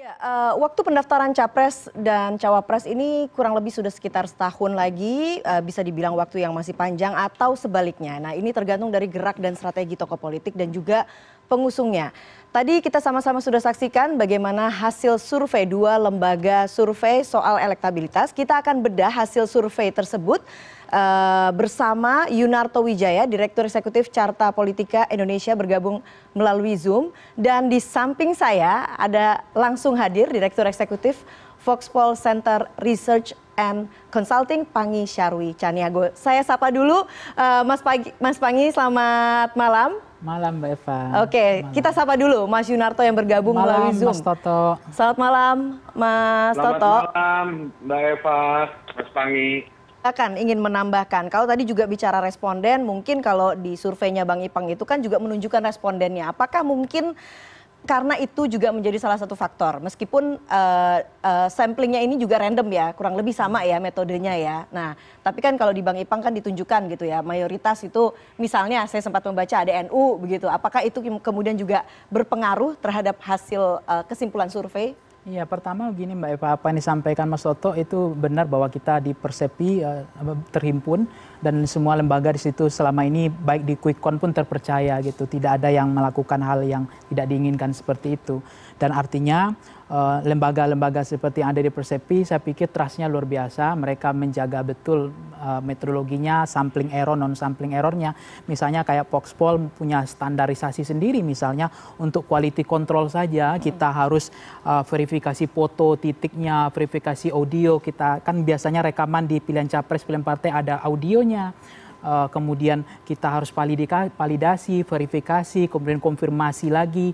Ya, waktu pendaftaran Capres dan Cawapres ini kurang lebih sudah sekitar setahun lagi, bisa dibilang waktu yang masih panjang atau sebaliknya. Nah, ini tergantung dari gerak dan strategi tokoh politik dan juga pengusungnya. Tadi kita sama-sama sudah saksikan bagaimana hasil survei dua lembaga survei soal elektabilitas. Kita akan bedah hasil survei tersebut bersama Yunarto Wijaya, Direktur Eksekutif Carta Politika Indonesia bergabung melalui Zoom. Dan di samping saya ada langsung hadir Direktur Eksekutif Voxpol Center Research and Consulting, Pangi Syarwi Caniago. Saya sapa dulu Mas Pangi, selamat malam. Malam Mbak Eva. Oke, kita sapa dulu Mas Yunarto yang bergabung melalui Zoom. Mas Toto. Selamat malam Mas Toto. Selamat malam Mbak Eva, Mas Pangi. Akan ingin menambahkan, kalau tadi juga bicara responden, mungkin kalau di surveinya Bang Ipang itu kan juga menunjukkan respondennya. Apakah mungkin karena itu juga menjadi salah satu faktor, meskipun samplingnya ini juga random ya, kurang lebih sama ya metodenya ya. Nah, tapi kan kalau di Bang Ipang kan ditunjukkan gitu ya, mayoritas itu misalnya saya sempat membaca ada NU begitu. Apakah itu kemudian juga berpengaruh terhadap hasil kesimpulan survei? Iya, pertama begini Mbak Eva, apa yang disampaikan Mas Toto itu benar bahwa kita di Persepi terhimpun dan semua lembaga di situ selama ini baik di quick count pun terpercaya gitu, tidak ada yang melakukan hal yang tidak diinginkan seperti itu. Dan artinya lembaga-lembaga seperti yang ada di Persepi, saya pikir trustnya luar biasa, mereka menjaga betul metodologinya, sampling error, non-sampling errornya. Misalnya kayak Voxpol punya standarisasi sendiri, misalnya untuk quality control saja kita harus verifikasi foto titiknya, verifikasi audio. Kita kan biasanya rekaman di pilihan capres, pilihan partai ada audionya. Kemudian kita harus validasi, verifikasi, kemudian konfirmasi lagi,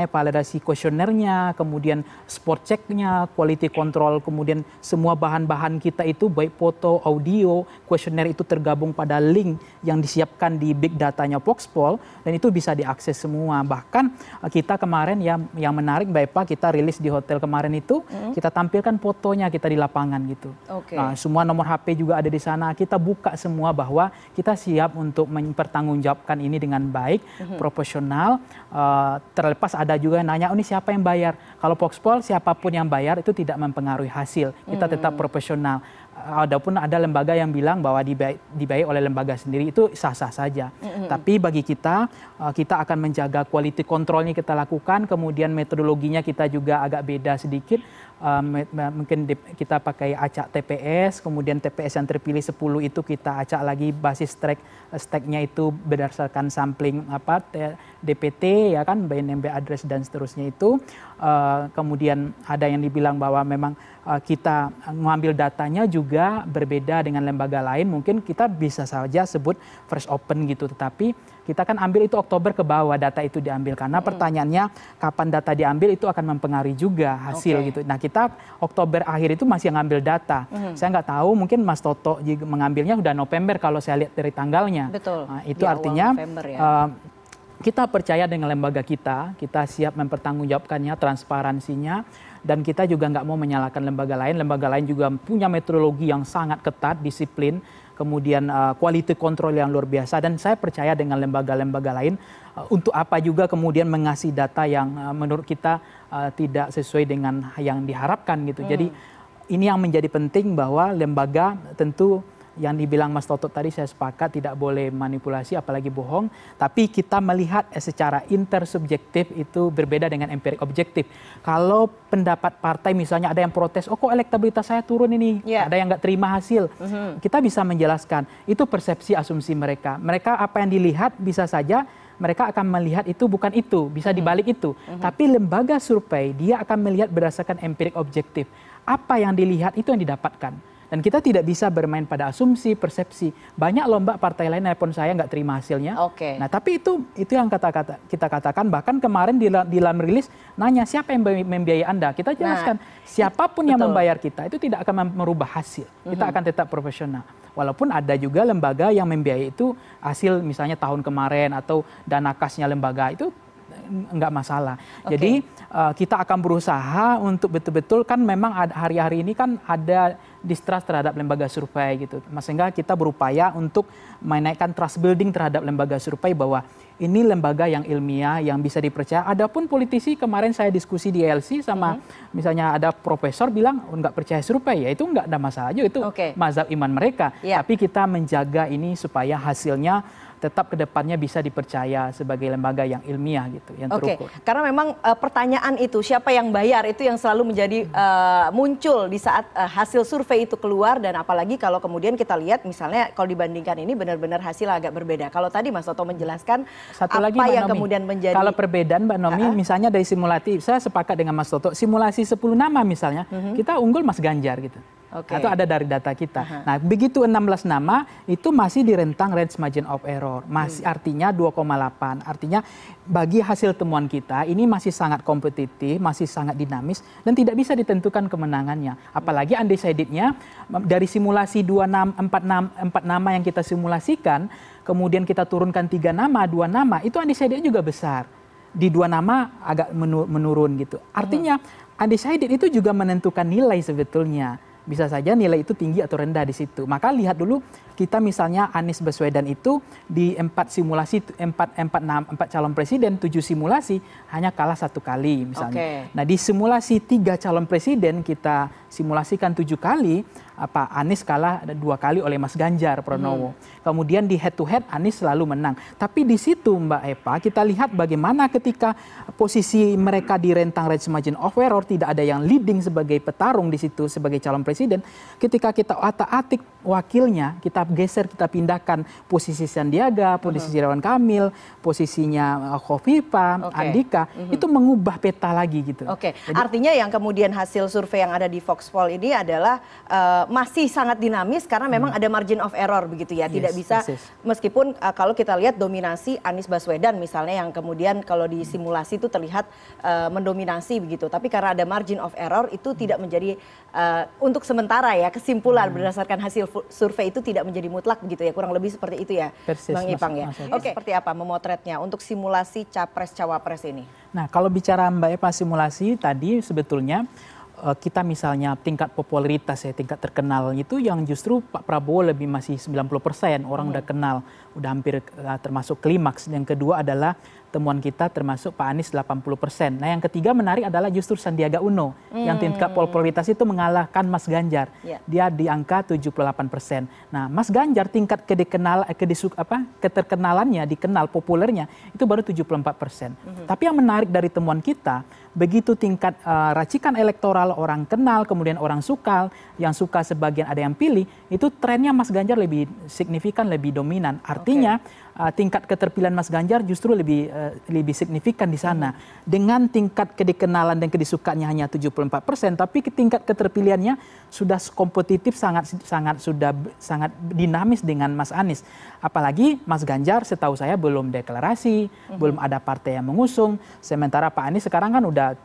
validasi kuesionernya, kemudian spot checknya, quality control, kemudian semua bahan-bahan kita itu baik foto, audio, kuesioner itu tergabung pada link yang disiapkan di big datanya Voxpol dan itu bisa diakses semua. Bahkan kita kemarin yang menarik Mbak Eva, kita rilis di hotel kemarin itu, kita tampilkan fotonya kita di lapangan gitu. Okay. Semua nomor HP juga ada di sana, kita buka semua bahwa kita siap untuk mempertanggungjawabkan ini dengan baik, profesional. Terlepas ada juga yang nanya, ini siapa yang bayar? Kalau Voxpol siapapun yang bayar itu tidak mempengaruhi hasil. Kita tetap profesional. Adapun ada lembaga yang bilang bahwa dibayar oleh lembaga sendiri itu sah-sah saja. Tapi bagi kita, kita akan menjaga quality controlnya kita lakukan, kemudian metodologinya kita juga agak beda sedikit. Mungkin kita pakai acak TPS, kemudian TPS yang terpilih 10 itu kita acak lagi basis stacknya itu berdasarkan sampling DPT ya kan, BNMB address dan seterusnya itu. Kemudian ada yang dibilang bahwa memang kita mengambil datanya juga berbeda dengan lembaga lain, mungkin kita bisa saja sebut fresh open gitu, tetapi kita kan ambil itu Oktober ke bawah data itu diambil, karena pertanyaannya kapan data diambil itu akan mempengaruhi juga hasil gitu. Nah kita Oktober akhir itu masih ngambil data. Saya nggak tahu, mungkin Mas Toto juga mengambilnya udah November kalau saya lihat dari tanggalnya. Betul. Nah, itu artinya kita percaya dengan lembaga kita siap mempertanggungjawabkannya, transparansinya, dan kita juga nggak mau menyalahkan lembaga lain. Lembaga lain juga punya metodologi yang sangat ketat, disiplin, kemudian quality control yang luar biasa, dan saya percaya dengan lembaga-lembaga lain untuk apa juga kemudian mengasih data yang menurut kita tidak sesuai dengan yang diharapkan gitu. Jadi ini yang menjadi penting bahwa lembaga tentu yang dibilang Mas Toto tadi saya sepakat, tidak boleh manipulasi apalagi bohong, tapi kita melihat secara intersubjektif itu berbeda dengan empirik objektif. Kalau pendapat partai misalnya ada yang protes, oh kok elektabilitas saya turun ini, ada yang nggak terima hasil, kita bisa menjelaskan itu persepsi asumsi mereka. Mereka apa yang dilihat bisa saja mereka akan melihat itu bukan itu, bisa dibalik itu. Tapi lembaga survei dia akan melihat berdasarkan empirik objektif. Apa yang dilihat itu yang didapatkan. Dan kita tidak bisa bermain pada asumsi, persepsi. Banyak lomba partai lain nelpon saya nggak terima hasilnya. Nah tapi itu yang kita katakan, bahkan kemarin di dalam rilis nanya siapa yang membiayai Anda. Kita jelaskan siapapun yang membayar kita itu tidak akan merubah hasil. Kita akan tetap profesional. Walaupun ada juga lembaga yang membiayai itu hasil misalnya tahun kemarin atau dana kasnya lembaga itu enggak masalah. Jadi kita akan berusaha untuk betul-betul, kan memang hari-hari ini kan ada distrust terhadap lembaga survei gitu. Sehingga kita berupaya untuk menaikkan trust building terhadap lembaga survei bahwa ini lembaga yang ilmiah, yang bisa dipercaya. Adapun politisi, kemarin saya diskusi di ELC sama misalnya ada profesor bilang nggak percaya survei, ya itu nggak ada masalah aja, itu mazhab iman mereka. Tapi kita menjaga ini supaya hasilnya tetap kedepannya bisa dipercaya sebagai lembaga yang ilmiah gitu, yang terukur. Karena memang pertanyaan itu siapa yang bayar itu yang selalu menjadi muncul di saat hasil survei itu keluar, dan apalagi kalau kemudian kita lihat misalnya kalau dibandingkan ini benar-benar hasil agak berbeda. Kalau tadi Mas Toto menjelaskan satu lagi, apa yang Nomi, kemudian menjadi kalau perbedaan Mbak Nomi, misalnya dari simulasi, saya sepakat dengan Mas Toto, simulasi 10 nama misalnya, kita unggul Mas Ganjar gitu. Atau ada dari data kita. Nah, begitu 16 nama itu masih di rentang range margin of error. Masih artinya 2,8. Artinya bagi hasil temuan kita ini masih sangat kompetitif, masih sangat dinamis dan tidak bisa ditentukan kemenangannya. Apalagi undecided-nya dari simulasi 4 nama yang kita simulasikan, kemudian kita turunkan 3 nama, 2 nama, itu undecided juga besar. Di 2 nama agak menurun gitu. Artinya undecided itu juga menentukan nilai sebetulnya. Bisa saja nilai itu tinggi atau rendah di situ. Maka lihat dulu kita misalnya Anies Baswedan itu di 4 simulasi 4 calon presiden 7 simulasi hanya kalah 1 kali misalnya. Nah, di simulasi 3 calon presiden kita simulasikan 7 kali, Anies kalah 2 kali oleh Mas Ganjar Pranowo. Kemudian di head to head Anies selalu menang. Tapi di situ Mbak Eva kita lihat bagaimana ketika posisi mereka di rentang range margin of error, tidak ada yang leading sebagai petarung di situ sebagai calon presiden. Ketika kita otak-atik wakilnya, kita geser, kita pindahkan posisi Sandiaga, posisi Ridwan Kamil, posisinya Khofifah, Andika, itu mengubah peta lagi gitu. Jadi, artinya yang kemudian hasil survei yang ada di Voxpol ini adalah masih sangat dinamis karena memang ada margin of error begitu ya. Tidak bisa, meskipun kalau kita lihat dominasi Anies Baswedan misalnya yang kemudian kalau di simulasi itu terlihat mendominasi begitu. Tapi karena ada margin of error itu tidak menjadi untuk sementara ya kesimpulan berdasarkan hasil survei itu tidak menjadi mutlak begitu ya, kurang lebih seperti itu ya. Bang Ipang ya. Seperti apa memotretnya untuk simulasi Capres-Cawapres ini? Nah, kalau bicara Mbak Eva simulasi tadi sebetulnya kita misalnya tingkat popularitas ya, tingkat terkenal itu yang justru Pak Prabowo lebih masih 90%, orang udah kenal, udah hampir termasuk klimaks. Yang kedua adalah temuan kita termasuk Pak Anies 80%. Nah, yang ketiga menarik adalah justru Sandiaga Uno yang tingkat popularitas itu mengalahkan Mas Ganjar. Dia di angka 78%. Nah, Mas Ganjar tingkat keterkenalannya, dikenal populernya itu baru 74%. Tapi yang menarik dari temuan kita, begitu tingkat racikan elektoral orang kenal, kemudian orang suka, yang suka sebagian ada yang pilih, itu trennya Mas Ganjar lebih signifikan, lebih dominan. Artinya tingkat keterpilihan Mas Ganjar justru lebih signifikan di sana. Dengan tingkat kedikenalan dan kedisukaannya hanya 74%, tapi tingkat keterpilihannya sudah kompetitif, sangat dinamis dengan Mas Anies. Apalagi Mas Ganjar setahu saya belum deklarasi, belum ada partai yang mengusung. Sementara Pak Anies sekarang kan udah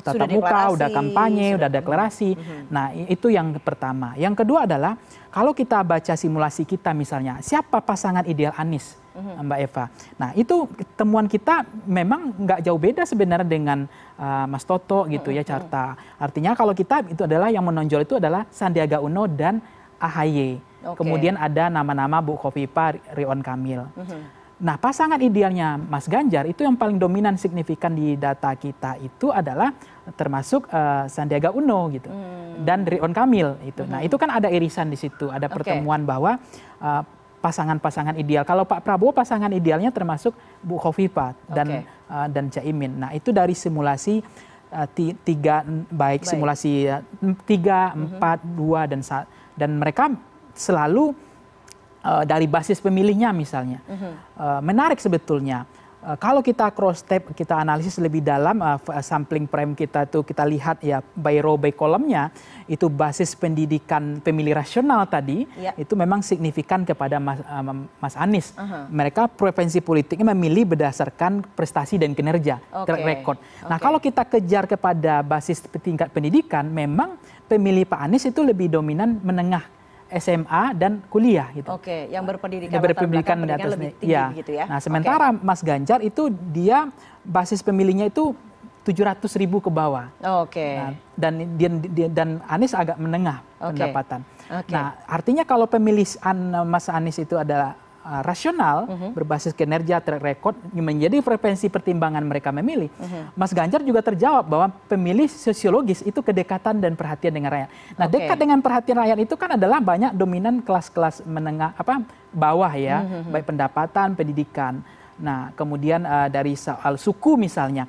tatap muka, udah kampanye, udah deklarasi. Nah, itu yang pertama. Yang kedua adalah kalau kita baca simulasi kita misalnya, siapa pasangan ideal Anies, Mbak Eva? Nah, itu temuan kita memang nggak jauh beda sebenarnya dengan Mas Toto gitu ya, Carta. Artinya kalau kita itu adalah yang menonjol itu adalah Sandiaga Uno dan AHY. Kemudian ada nama-nama Bu Khofifah, Ridwan Kamil. Nah, pasangan idealnya Mas Ganjar itu yang paling dominan signifikan di data kita itu adalah termasuk Sandiaga Uno gitu dan Ridwan Kamil itu. Nah, itu kan ada irisan di situ, ada pertemuan bahwa pasangan-pasangan ideal. Kalau Pak Prabowo pasangan idealnya termasuk Bu Khofifah dan Caimin. Nah, itu dari simulasi simulasi 3, 4, 2 dan mereka selalu dari basis pemilihnya misalnya. Menarik sebetulnya. Kalau kita cross step, kita analisis lebih dalam, sampling frame kita tuh kita lihat ya by row by kolomnya, itu basis pendidikan pemilih rasional tadi, itu memang signifikan kepada Mas Anies. Mereka preferensi politiknya memilih berdasarkan prestasi dan kinerja, track record. Nah, kalau kita kejar kepada basis tingkat pendidikan, memang pemilih Pak Anies itu lebih dominan menengah, SMA dan kuliah gitu. Yang berpendidikan di atas lebih tinggi gitu ya. Nah, sementara Mas Ganjar itu dia basis pemilihnya itu 700.000 ke bawah. Oke. Nah, dan Anies agak menengah pendapatan. Nah, artinya kalau pemilihan Mas Anies itu adalah rasional, berbasis kinerja, track record, menjadi frekuensi pertimbangan mereka memilih. Mas Ganjar juga terjawab bahwa pemilih sosiologis itu kedekatan dan perhatian dengan rakyat. Nah, dekat dengan perhatian rakyat itu kan adalah banyak dominan kelas-kelas menengah bawah ya, baik pendapatan, pendidikan. Nah, kemudian dari soal suku misalnya,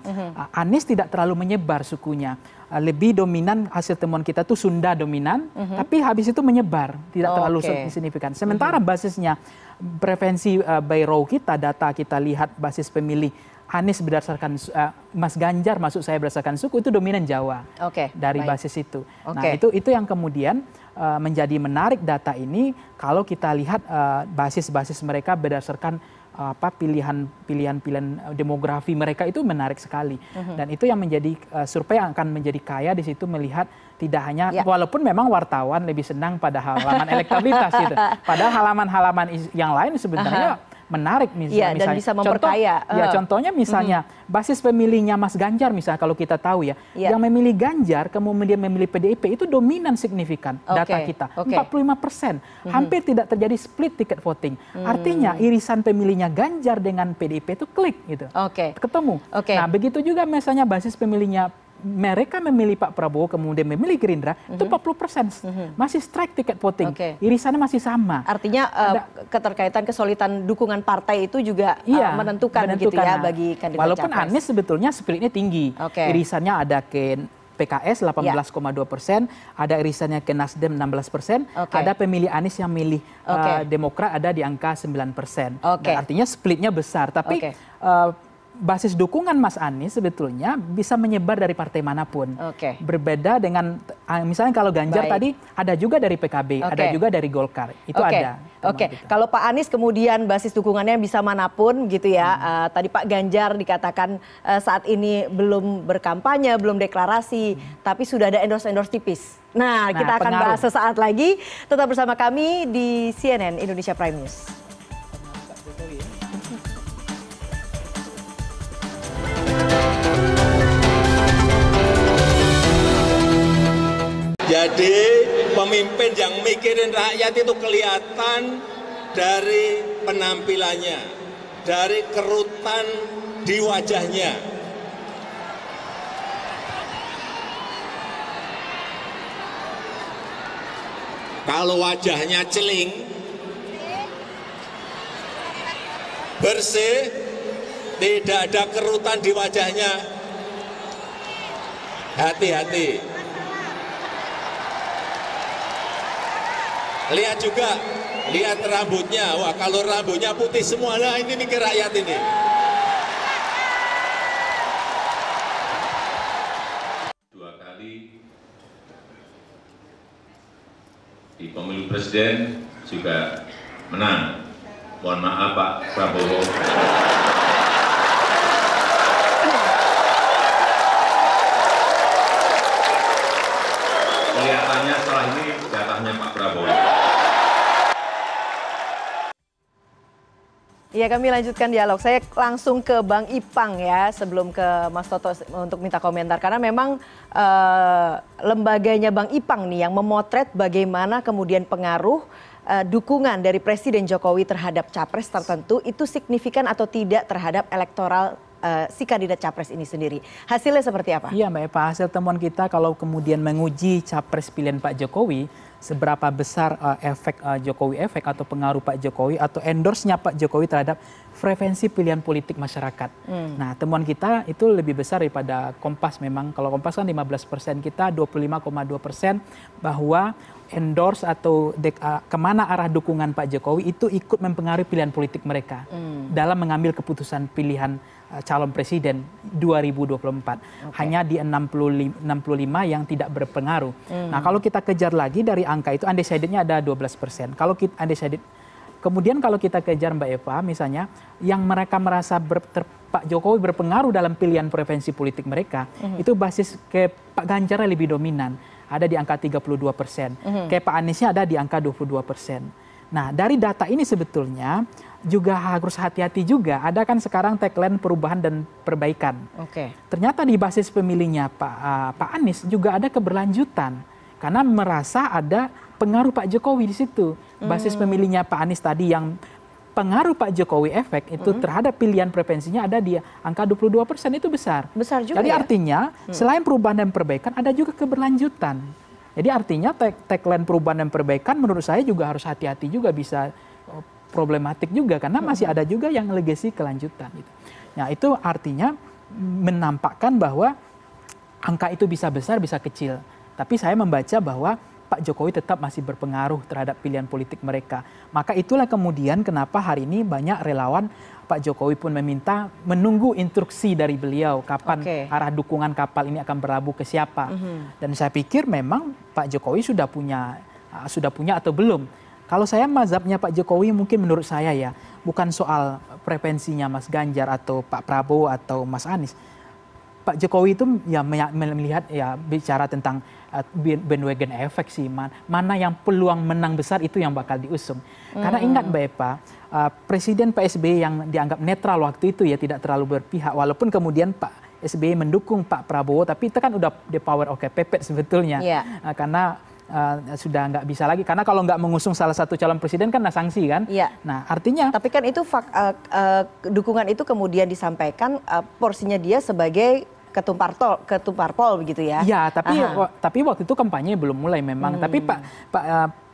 Anies tidak terlalu menyebar sukunya. Lebih dominan hasil temuan kita tuh Sunda dominan, tapi habis itu menyebar, tidak terlalu signifikan. Sementara basisnya preferensi by row kita, data kita lihat basis pemilih Anies berdasarkan Mas Ganjar maksud saya berdasarkan suku itu dominan Jawa dari basis itu. Nah, itu yang kemudian menjadi menarik data ini kalau kita lihat basis-basis mereka berdasarkan pilihan demografi mereka itu menarik sekali. Dan itu yang menjadi survei yang akan menjadi kaya di situ melihat tidak hanya walaupun memang wartawan lebih senang pada halaman elektabilitas itu. Padahal halaman-halaman yang lain sebenarnya menarik misalnya. Dan bisa memperkaya. Contohnya misalnya basis pemilihnya Mas Ganjar misalnya kalau kita tahu ya, yang memilih Ganjar kemudian memilih PDIP itu dominan signifikan data kita 45%. Hampir tidak terjadi split ticket voting. Artinya irisan pemilihnya Ganjar dengan PDIP itu klik gitu. Ketemu. Nah, begitu juga misalnya basis pemilihnya mereka memilih Pak Prabowo kemudian memilih Gerindra itu 40%, masih strike ticket voting, irisannya masih sama. Artinya keterkaitan kesulitan dukungan partai itu juga menentukan gitu ya bagi kandidat walaupun capres. Anies sebetulnya splitnya tinggi, irisannya ada ke PKS 18,2%, ada irisannya ke Nasdem 16%, ada pemilih Anies yang milih Demokrat ada di angka 9%. Artinya splitnya besar, tapi basis dukungan Mas Anies sebetulnya bisa menyebar dari partai manapun. Berbeda dengan misalnya kalau Ganjar tadi ada juga dari PKB, ada juga dari Golkar. Itu ada. Kalau Pak Anies kemudian basis dukungannya bisa manapun gitu ya. Tadi Pak Ganjar dikatakan saat ini belum berkampanye, belum deklarasi, tapi sudah ada endorse tipis. Nah, kita akan bahas sesaat lagi. Tetap bersama kami di CNN Indonesia Prime News. Jadi pemimpin yang mikirin rakyat itu kelihatan dari penampilannya, dari kerutan di wajahnya. Kalau wajahnya celing, bersih, tidak ada kerutan di wajahnya, hati-hati. Lihat juga, lihat rambutnya. Wah, kalau rambutnya putih semua, nah ini mikir rakyat ini. Dua kali di pemilu presiden juga menang. Mohon maaf Pak Prabowo. Kelihatannya setelah ini jatahnya Pak Prabowo. Ya, kami lanjutkan dialog. Saya langsung ke Bang Ipang ya, sebelum ke Mas Toto untuk minta komentar. Karena memang lembaganya Bang Ipang nih yang memotret bagaimana kemudian pengaruh dukungan dari Presiden Jokowi terhadap capres tertentu itu signifikan atau tidak terhadap elektoral si kandidat capres ini sendiri. Hasilnya seperti apa? Iya Mbak Eva, hasil temuan kita kalau kemudian menguji capres pilihan Pak Jokowi, seberapa besar efek Jokowi efek atau pengaruh Pak Jokowi atau endorse-nya Pak Jokowi terhadap frekuensi pilihan politik masyarakat. Nah, temuan kita itu lebih besar daripada Kompas memang. Kalau Kompas kan 15%, kita 25,2% bahwa endorse atau kemana arah dukungan Pak Jokowi itu ikut mempengaruhi pilihan politik mereka dalam mengambil keputusan pilihan calon presiden 2024. Hanya di 65 yang tidak berpengaruh. Nah, kalau kita kejar lagi dari angka itu undecided-nya ada 12%. Kalau kita undecided, kemudian kalau kita kejar Mbak Eva misalnya yang mereka merasa Pak Jokowi berpengaruh dalam pilihan preferensi politik mereka, itu basis ke Pak Ganjar lebih dominan, ada di angka 32%. Kayak Pak Aniesnya ada di angka 22%. Nah, dari data ini sebetulnya juga harus hati-hati juga. Ada kan sekarang tagline perubahan dan perbaikan. Ternyata di basis pemilihnya Pak Anies juga ada keberlanjutan. Karena merasa ada pengaruh Pak Jokowi di situ. Basis pemilihnya Pak Anies tadi yang pengaruh Pak Jokowi efek itu terhadap pilihan preferensinya ada di angka 22%, itu besar. Besar juga. Jadi ya? artinya selain perubahan dan perbaikan ada juga keberlanjutan. Jadi artinya tagline perubahan dan perbaikan menurut saya juga harus hati-hati juga, bisa problematik juga karena masih ada juga yang legacy kelanjutan. Gitu. Nah itu artinya menampakkan bahwa angka itu bisa besar bisa kecil. Tapi saya membaca bahwa Pak Jokowi tetap masih berpengaruh terhadap pilihan politik mereka. Maka itulah kemudian kenapa hari ini banyak relawan Pak Jokowi pun meminta menunggu instruksi dari beliau kapan arah dukungan kapal ini akan berlabuh ke siapa. Dan saya pikir memang Pak Jokowi sudah punya atau belum. Kalau saya mazhabnya Pak Jokowi mungkin menurut saya ya bukan soal preferensinya Mas Ganjar atau Pak Prabowo atau Mas Anies. Pak Jokowi itu ya melihat ya bicara tentang bandwagon effect sih, mana yang peluang menang besar itu yang bakal diusung. Karena ingat Mbak Eva, Presiden Pak SBY yang dianggap netral waktu itu ya tidak terlalu berpihak, walaupun kemudian Pak SBY mendukung Pak Prabowo, tapi itu kan udah the power of kepepet sebetulnya. Karena sudah nggak bisa lagi, karena kalau nggak mengusung salah satu calon presiden kan ada sanksi kan. Nah artinya. Tapi kan itu dukungan itu kemudian disampaikan porsinya dia sebagai ketum parpol begitu ya. Iya, tapi waktu itu kampanye belum mulai memang. Tapi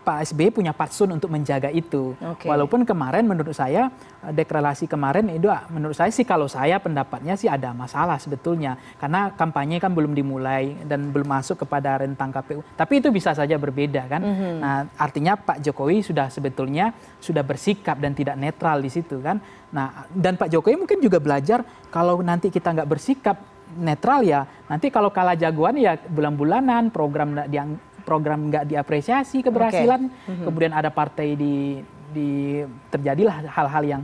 Pak SBY punya fatsun untuk menjaga itu. Walaupun kemarin menurut saya deklarasi kemarin itu menurut saya sih kalau saya pendapatnya sih ada masalah sebetulnya. Karena kampanye kan belum dimulai dan belum masuk kepada rentang KPU. Tapi itu bisa saja berbeda kan. Nah artinya Pak Jokowi sebetulnya sudah bersikap dan tidak netral di situ kan. Nah dan Pak Jokowi mungkin juga belajar kalau nanti kita nggak bersikap netral ya nanti kalau kalah jagoan ya bulan-bulanan program nggak diapresiasi keberhasilan, kemudian ada partai terjadilah hal-hal yang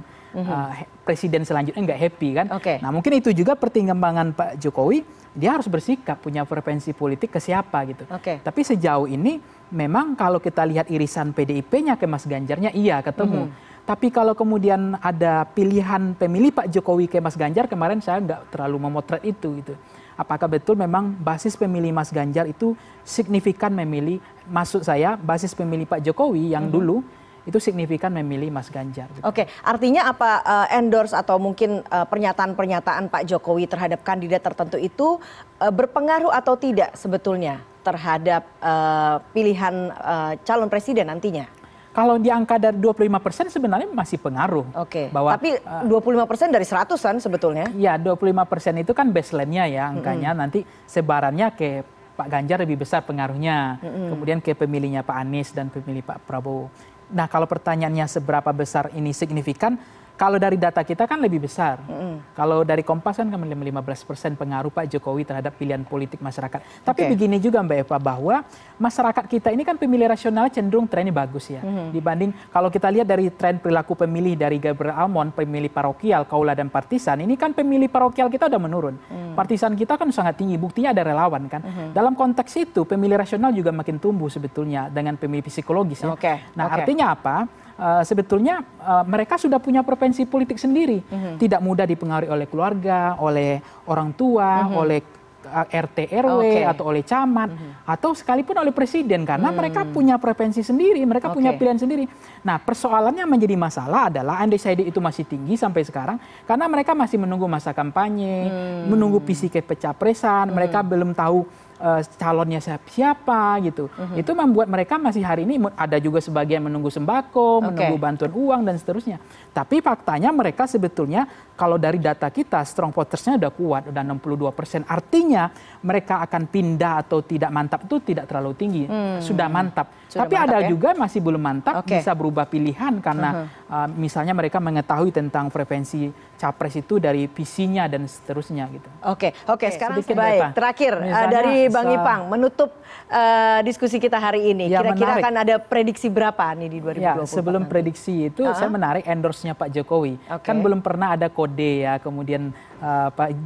presiden selanjutnya nggak happy kan. Nah mungkin itu juga pertimbangan Pak Jokowi, dia harus bersikap punya preferensi politik ke siapa gitu. Tapi sejauh ini memang kalau kita lihat irisan PDIP-nya ke Mas Ganjarnya iya ketemu. Tapi kalau kemudian ada pilihan pemilih Pak Jokowi ke Mas Ganjar, kemarin saya nggak terlalu memotret itu gitu. Apakah betul memang basis pemilih Mas Ganjar itu signifikan memilih, maksud saya basis pemilih Pak Jokowi yang dulu itu signifikan memilih Mas Ganjar. Gitu. Artinya apa endorse atau mungkin pernyataan-pernyataan Pak Jokowi terhadap kandidat tertentu itu berpengaruh atau tidak sebetulnya terhadap pilihan calon presiden nantinya? Kalau di angka dari 25% sebenarnya masih pengaruh. Tapi 25% dari 100 kan sebetulnya? Ya 25% itu kan baseline-nya ya angkanya. Nanti sebarannya ke Pak Ganjar lebih besar pengaruhnya. Kemudian ke pemilihnya Pak Anies dan pemilih Pak Prabowo. Nah kalau pertanyaannya seberapa besar ini signifikan, kalau dari data kita kan lebih besar. Kalau dari Kompas kan 15% pengaruh Pak Jokowi terhadap pilihan politik masyarakat. Tapi begini juga Mbak Eva, bahwa masyarakat kita ini kan pemilih rasional cenderung trennya bagus ya. Dibanding kalau kita lihat dari tren perilaku pemilih dari Gabriel Almond, pemilih parokial, kaula dan partisan, ini kan pemilih parokial kita udah menurun. Partisan kita kan sangat tinggi, buktinya ada relawan kan. Dalam konteks itu pemilih rasional juga makin tumbuh sebetulnya dengan pemilih psikologis ya. Nah artinya apa? Sebetulnya mereka sudah punya preferensi politik sendiri, tidak mudah dipengaruhi oleh keluarga, oleh orang tua, oleh RT RW atau oleh camat atau sekalipun oleh presiden karena mereka punya preferensi sendiri, mereka punya pilihan sendiri. Nah persoalannya menjadi masalah adalah undecided itu masih tinggi sampai sekarang karena mereka masih menunggu masa kampanye, menunggu visi kepencapresan, mereka belum tahu calonnya siapa gitu. Itu membuat mereka masih hari ini ada juga sebagian menunggu sembako, menunggu bantuan uang dan seterusnya. Tapi faktanya mereka sebetulnya kalau dari data kita strong votersnya udah kuat, udah 62%. Artinya mereka akan pindah atau tidak mantap itu tidak terlalu tinggi, sudah mantap. Tapi ada juga masih belum mantap, bisa berubah pilihan karena misalnya mereka mengetahui tentang preferensi capres itu dari visinya dan seterusnya gitu. Sekarang baik. Terakhir dari Bang Ipang, menutup diskusi kita hari ini. Ya, Kira-kira menarik. akan ada prediksi berapa nih di 2024? Ya, sebelum nanti? prediksi itu saya menarik endorse-nya Pak Jokowi. Oke. Kan belum pernah ada kode ya, kemudian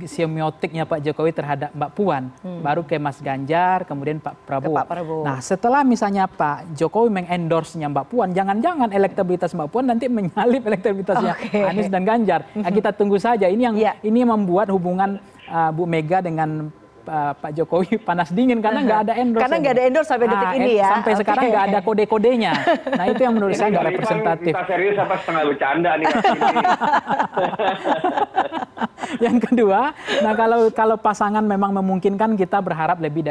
semiotiknya Pak Jokowi terhadap Mbak Puan. Baru ke Mas Ganjar, kemudian Pak Prabowo. Pak Prabowo. Nah, setelah misalnya Pak Jokowi mengendorse-nya Mbak Puan, jangan-jangan elektabilitas Mbak Puan nanti menyalip elektabilitasnya Anies dan Ganjar. Nah, kita tunggu saja. Ini yang membuat hubungan Bu Mega dengan Pak Jokowi panas dingin karena nggak ada endorse. Karena nggak ada endorse sampai detik ini ya. Sampai sekarang nggak ada kode-kodenya. Nah, itu yang menurut saya nggak representatif. Kita serius apa setengah bercanda nih? Yang kedua, nah kalau pasangan memang memungkinkan, kita berharap lebih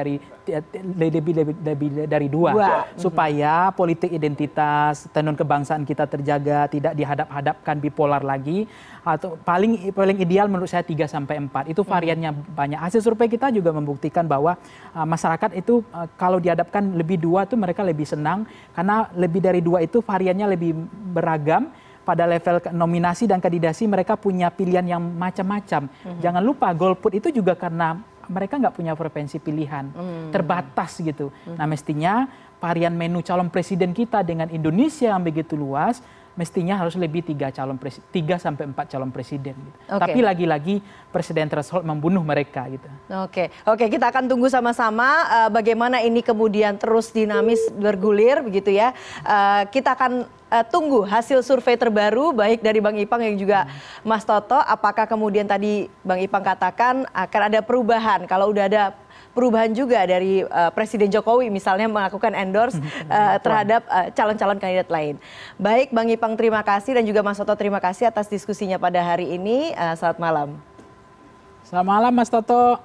dari dua. Supaya politik identitas, tenun kebangsaan kita terjaga, tidak dihadap-hadapkan bipolar lagi, atau paling ideal menurut saya 3 sampai 4. Itu variannya banyak. Hasil survei kita juga membuktikan bahwa masyarakat itu kalau dihadapkan lebih 2 tuh mereka lebih senang, karena lebih dari 2 itu variannya lebih beragam. Pada level nominasi dan kandidasi mereka punya pilihan yang macam-macam. Jangan lupa golput itu juga karena mereka nggak punya frekuensi pilihan, terbatas gitu. Nah, mestinya varian menu calon presiden kita dengan Indonesia yang begitu luas, mestinya harus lebih 3 sampai 4 calon presiden. Gitu. Tapi lagi-lagi presiden threshold membunuh mereka gitu. Oke, kita akan tunggu sama-sama bagaimana ini kemudian terus dinamis bergulir begitu ya. Kita akan tunggu hasil survei terbaru baik dari Bang Ipang yang juga Mas Toto. Apakah kemudian tadi Bang Ipang katakan akan ada perubahan? Kalau udah ada perubahan juga dari Presiden Jokowi misalnya melakukan endorse terhadap calon-calon kandidat lain. Baik, Bang Ipang terima kasih dan juga Mas Toto terima kasih atas diskusinya pada hari ini. Selamat malam. Selamat malam Mas Toto.